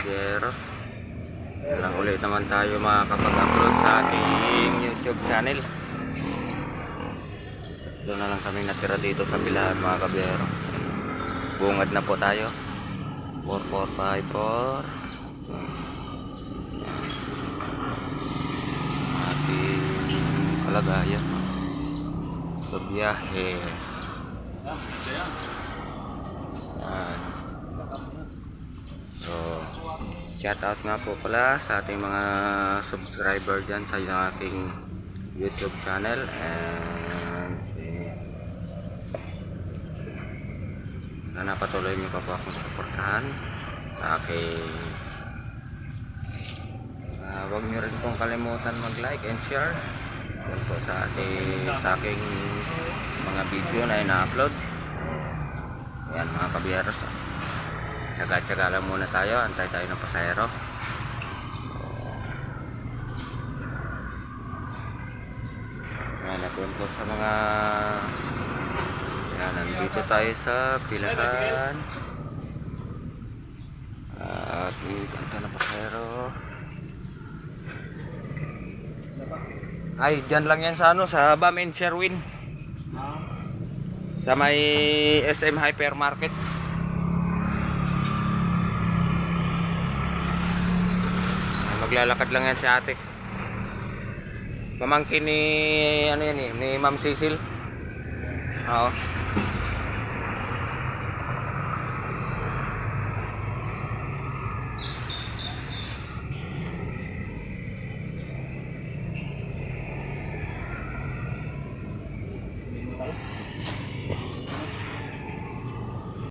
kabyeros. Lang ulit naman tayo makakapag-upload sa ating YouTube channel. Doon na lang kami natira dito sa Pilahan mga kabyero. Bungad na po tayo. 4454 ating kalagayan sa biyahe. So shout out nga po pala sa ating mga subscriber dyan sa aking YouTube channel, and sana patuloy nyo pa po akong suportahan sa aking huwag nyo rin pong kalimutan mag like and share yan po sa aking mga video na ina-upload. Yan mga kabyeros, tsaga-tsaga lang muna tayo, antay tayo ng pasahero. Yan, natin po sa mga yan, nandito tayo sa Pilahan at antay ng pasahero. Ay, dyan lang yan sa sa Bam and Sherwin, sa may SM Hypermarket. Maglalakad lang yan si ate. Pamangkin ni ano yan ni Ma'am Cecil. Oo.